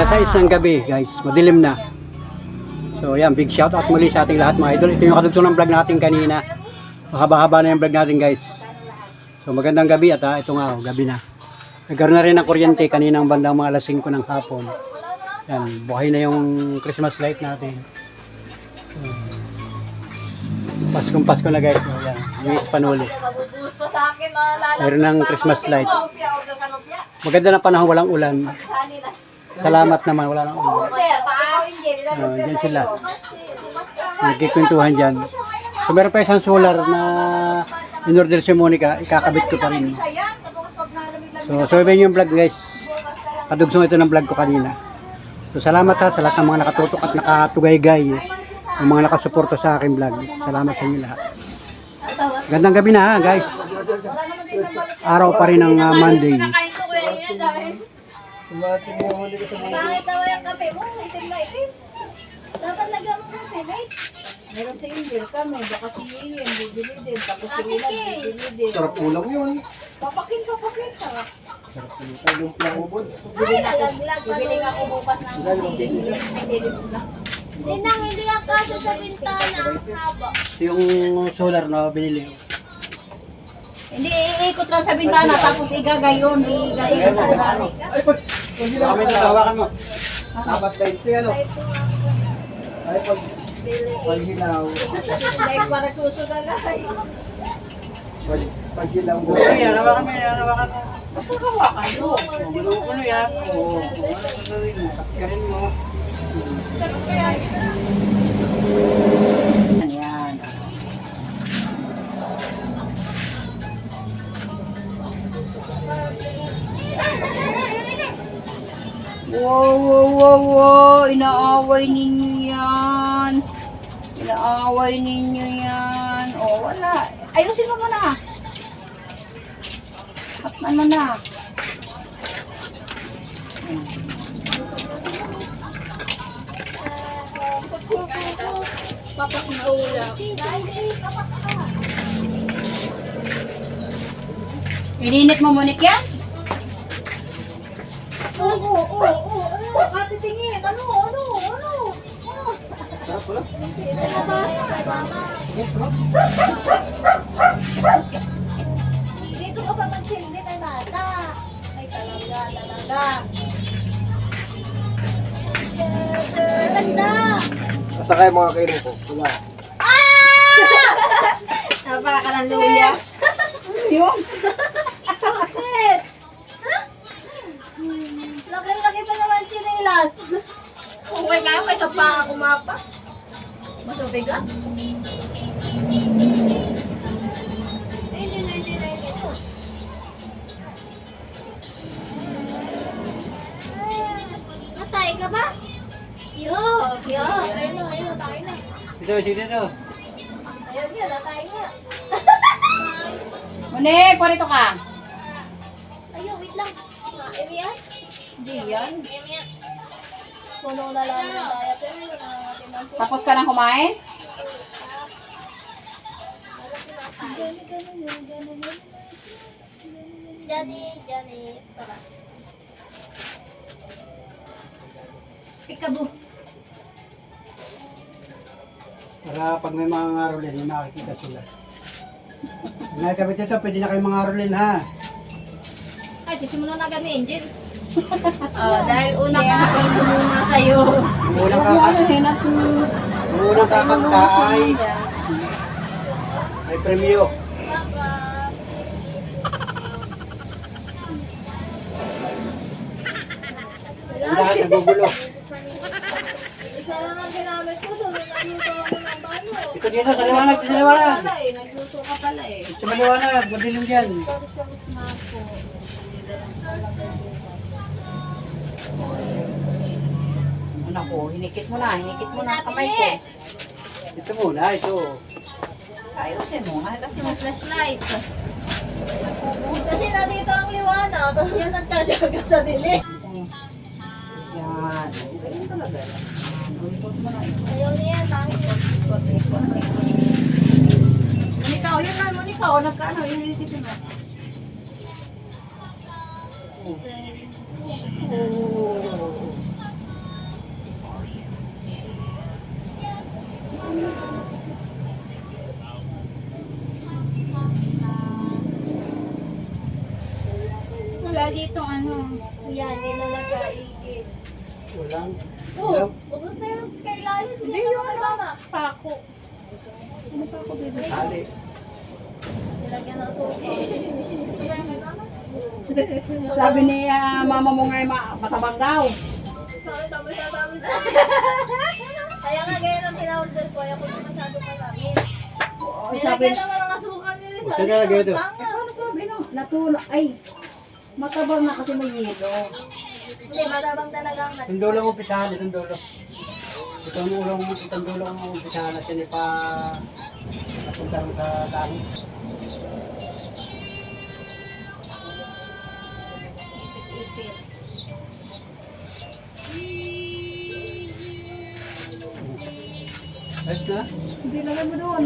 6 ng gabi guys, madilim na. So yan, big shout out muli sa ating lahat mga idol. Ito yung kadugtong ng vlog natin kanina. Mahaba-haba na yung vlog natin guys. So magandang gabi at ito nga, gabi na. Nagkaroon na rin ng kuryente kaninang bandang mga alas 5 ng hapon. Yan, buhay na yung Christmas light natin. Pasko na guys. Yan, yung Hispanoli. Meron ng Christmas light. Maganda na panahon, walang ulan. Salamat naman, wala nang ulan. Diyan sila. Nagkikwentuhan dyan. So meron pa isang solar na in-order si Monica, ikakabit ko pa rin. So yun yung vlog guys. Kadugsong ito ng vlog ko kanina. So salamat ha sa lahat ng mga nakatutok at nakatugay-gay. Yung mga nakasuporta sa aking vlog. Salamat sa inyo lahat. Gandang gabi na ha guys. Araw pa rin ng Monday. Kahit na walang kape mo, itim na itim. Dapat lagyan mo ng kape. Meron sa Angel kami, baka si Ian, bibili din. Tapos si Wila, bibili din. Sarap ulam yun. Papakin. Sarap ulam. Ay, lumpia ubod. Bibili nga ako bukas ng Ninang, hindi ang kaso sa bintana. Haba. Yung solar na binili. Hindi, iikot lang sa bintana, tapos igagayon, igagayon sa bintana. Ay, pag hindi lang Kami hawakan mo. dapat na ito yan. Ay, pag hilaw. Like, parang susunod na kayo. Pag hilaw. Yan, hawakan mo yan, hawakan mo. Hawakan mo. Gulo-gulo yan. Oo, karin mo. Ayan. Wow. Inaaway ninyo yan. Inaaway ninyo yan. Oh, wala. Ayusin mo muna. Katnan mo na. Papa kumawala. Ininit mo munik yan? Oo. Ate tingin. Ano? Sarap ulam. Dito ka pa magsindi na bata. Ay talaga. Ganda. Asa kayo mga kainin ko? Wala. Para ka ng luya. Yun. Sakit. Laki pa naman sinilas. Okay ka, may sa pa kumapa. Masubigat. Matay ka ba? Yo. Ayun, tayo na. Dito. Ayun yun, natay nga. Monik, parito ka. Ayun, wait lang. Emian? Hindi yan. Puno na lang yung daya. Pero yun, natin Tapos ka nang kumain? Johnny. Tara. Pikabu. Para pag may mga ngarulin, may makikita sila. Nagkabit ito, pwede na kayo mga ngarulin ha. Ay, sisimulan na kami, Angel. Dahil una ka na sumuna sa'yo. Yung unang kakanta ay premyo. Ang lahat nagugulo. Isa lang ang ginamit ko, so nagluto ako ng bano. Ito dito, sa liwanag. Nagluto ka pala eh. Sa maliwanag, madilim dyan. Ano ko, hinikit mo na ang kamay ko. Ito muna, ito. Ayusin mo, kasi Yung flashlight. Kasi nandito ang liwanag, yan ang kasyaga sa dilim. yan. Ganyan talaga. Ayaw niya, bakit? Monika, yun na, Monika, o nagkaano, hinikit mo. Yan, hindi na nagkaigit. Walang. Oh, ubos na yung kailangan. Hindi yung ano, pako. Ano pako, baby? Ali. Nilagyan ng suka. Sabi ni mama mo nga matabang daw. Kaya nga ganyan ang pina-order ko. Ayaw ko na masyado malamin. Oo, sabi, Nilagyan naman ang asukal nila. Ito nilagay ito. ano sabi no? Natulog, ay, matabang na kasi may yelo. Hindi, matabang talaga ang Itong dulo ang umpisahan, itong dulo. Itong dulo ang umpisahan natin ipa napunta rin sa dami. Ayos na? Hindi lagay mo doon.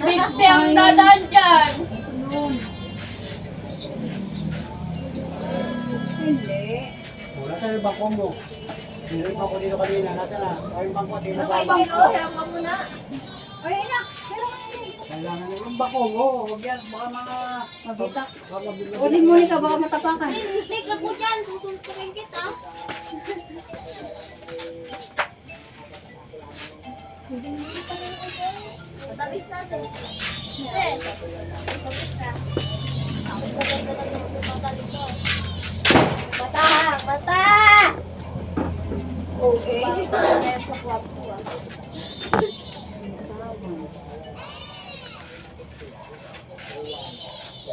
Bigti ang dadaan dyan. Doon. Hindi. Wala sa yung bangko mo. Hindi yung bangko dito kanina. Nasa na? Ay, yung bangko dito Ay, sa hiram ka muna. Ay, anak, kailangan hindi. kailangan yung bangko mo. Huwag yan. Baka mga Mabitak. baka mabili. O, di mo ka, baka matapakan. Take ako dyan. Susuntukin kita. Matabis natin. Hindi. Matabis na. Ako sa ganda na yung magaling ko. Bata! Bata! Okay. Parang yan sa kwarto ah.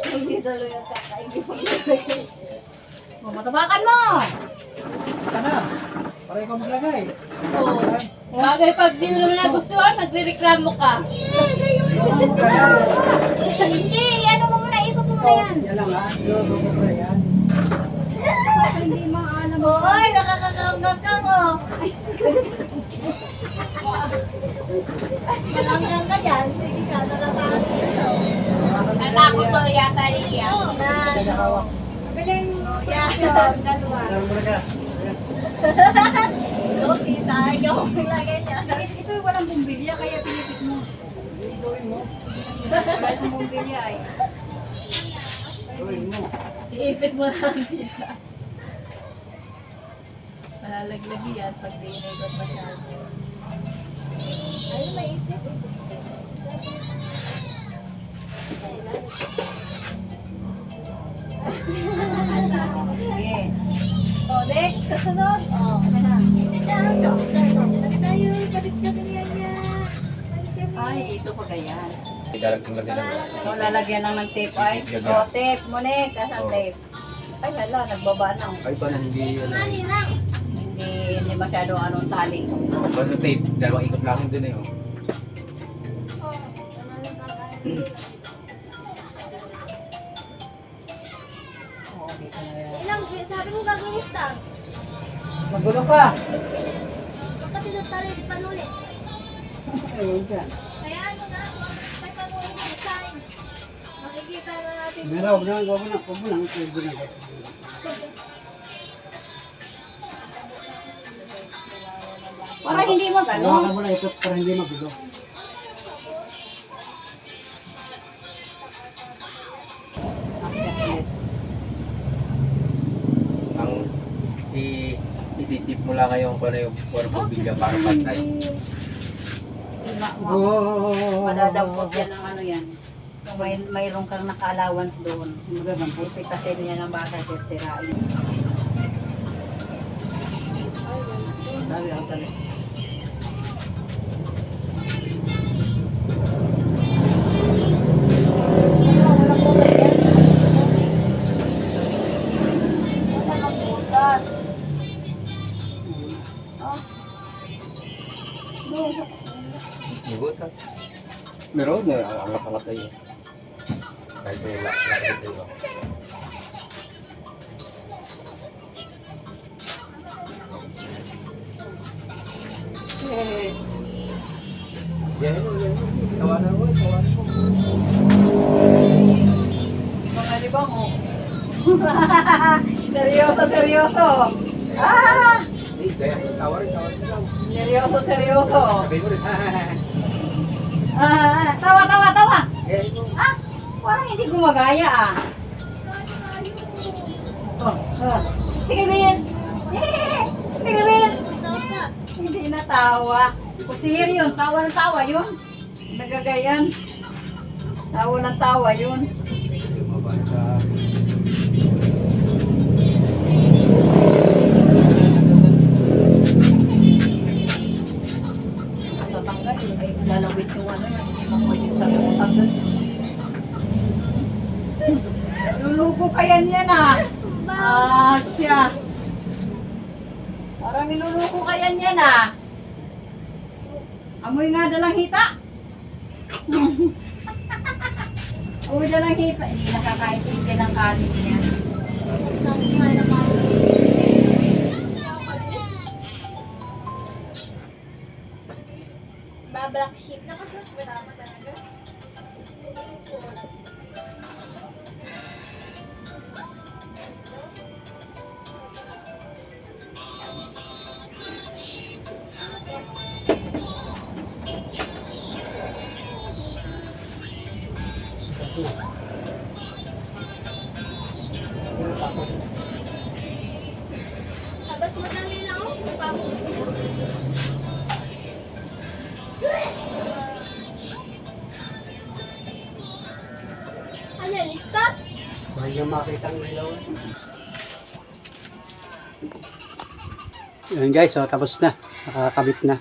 Hindi tuloy ang kakaigin. O, matapakan mo. Baka na. Para ikaw maglagay. Oo. Bagay pag di mo naman nagustuhan, magre-reklamo ka. Hindi, ano mo muna, ikot mo muna yan. Yan lang ha. Lolo ko pa yan. Basta hindi maalam mo. Hoy, nakakakanggang ka mo. Nakakanggang ka dyan. Sige ka, nakakanggang ka. Natakot ko yata iya. Kaya hawak. Biling mo. Yan, dalawa. Laro mo na ka. Ayan. Ikaw, kita. Ikaw, ilagay niya. Ito yung walang bumbilya, kaya pinipit mo. Gawin mo. Wala yung bumbilya ay. Gawin mo. Iipit mo lang kita. Malalaglag yan pag di inibot masyado. Ayun, maisip. Sige. Oh, next, kasunod. Oh, ano na. Tayo, balik ka ganyan niya. Ay, ito pa ganyan. Ilalagyan lang nila. So, lalagyan lang ng tape ay. So, tape mo na kasang tape. Ay, hala, nagbaba na. Ay ba na hindi ano. Hindi masyado anong tali. Basta tape, dalawang ikot lang din eh. Oh. Oo, dito na yan. Ilang, sabi mo gagawin stang. Magulo ka. Kasi nagtarin panulit. Ayun ka. Kaya ano na, may panulit yung sign. Makikita na natin. Meron, huwag na. Huwag na. Huwag na. Huwag na. Para hindi mo Hawakan gano'n. mo na ito para hindi magulo. Ang ititip mo lang ngayon kung ano yung corpo bilya para pantay. Madadampot yan ang ano yan. Kung mayroon kang naka-allowance doon. Buti kasi niya ng bata sirain. Dali, ang tali. Ibutas. Meron na, angat-angat tayo. Kahit may lakit tayo. Yan, tawanan mo, tawanan mo. Ikaw nga di ba mo? Seryoso, seryoso. Ah! Eh, kaya tawarin lang. Seryoso, seryoso. Sabi mo rin, Tawa, tawa, tawa. Eh, ito. Ah, parang hindi gumagaya ah. Oh, Oh. Sige, Bill. Sige, Bill. Hindi natawa. Kung sihir yun, tawa ng tawa yun. Nagagayan. Tawa ng tawa yun. Tatanggal eh. Ay, lalawit yung ano yan. Hindi mo pwede sa tatanggal. Lulugo pa yan siya. Parang niluluko ka yan Amoy nga dalang hita. Amoy dalang hita. Hindi nakakaintindi ng kanin niya. Black sheep na kasi wala pa talaga. Sabas mo lang yun ako. Ano yan? Stop? Mahal yung makita ang ilaw. Yun guys, so tapos na. Nakakabit na.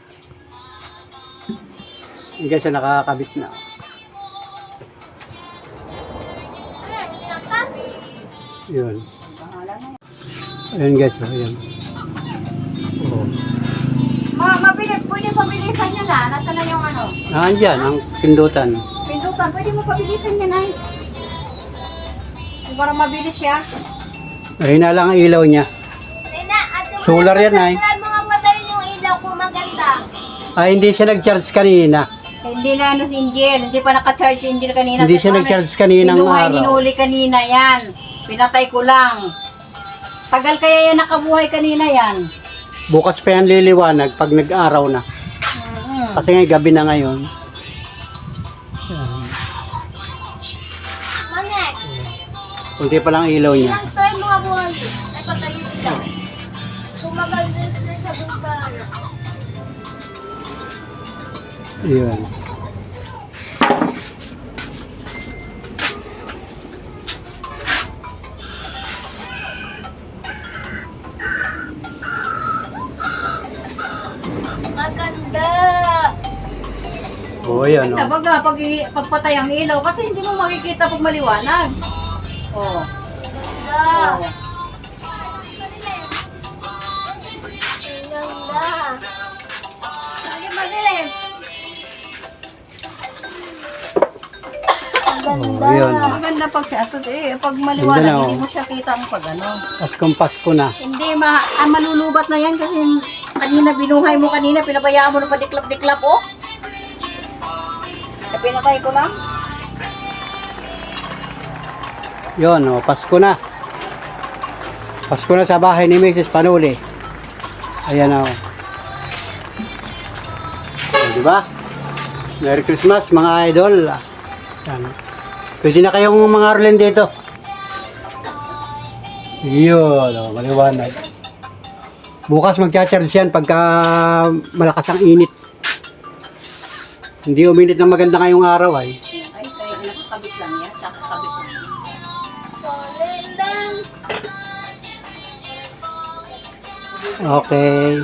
Yun guys, so nakakabit na. Ano yan? Hindi na stop? Yun. Bahala na. Ayun guys, so yun. Oh. Pwede pabilisan niya na. Nasaan na yung ano? Nandyan, ang pindutan. Pindutan, pwede mo pabilisan niya na para mabilis siya. Ayun na lang ang ilaw niya. Nena, ate mo Solar yan, ay. mga patay yung ilaw ko maganda. Hindi siya nag-charge kanina. Hindi na ano si Angel, hindi pa naka-charge si Angel kanina. Hindi siya nag-charge kaninang Binuhay, araw. ninuli kanina yan. Pinatay ko lang. Tagal kaya yan nakabuhay kanina yan. Bukas pa yan liliwanag pag nag-araw na. Kasi nga gabi na ngayon. Manek, Kunti pa lang ilaw niya. ilang try mga buhay. Ay patayin sila. Kumagal din sila sa bukan. Yun. Maganda. O yan o. Tabaga, pagpatay ang ilaw kasi hindi mo makikita pag maliwanag. Oh. Ganda. Oh. Ganda. Lagi madilim. Ang ganda. Oh, yun. Maganda pag siya. Pag Ganda maliwanag, na, oh. hindi mo siya kita ang pag ano. At kung Pasko na. Hindi, malulubat na yan kasi kanina binuhay mo kanina, pinabayaan mo na padiklap-diklap, oh. Eh, pinatay ko lang. Yun o, Pasko na. Pasko na sa bahay ni Mrs. Panuli. Ayan o. Diba? Merry Christmas mga idol. Yan. Pwede na kayong mga Arlen dito. Yun o, maliwanag. Bukas magcha-charge yan pagka malakas ang init. Hindi uminit ng maganda ngayong araw ay. Ay, nakakabit lang yan. Nakakabit lang. Solid lang. Okay.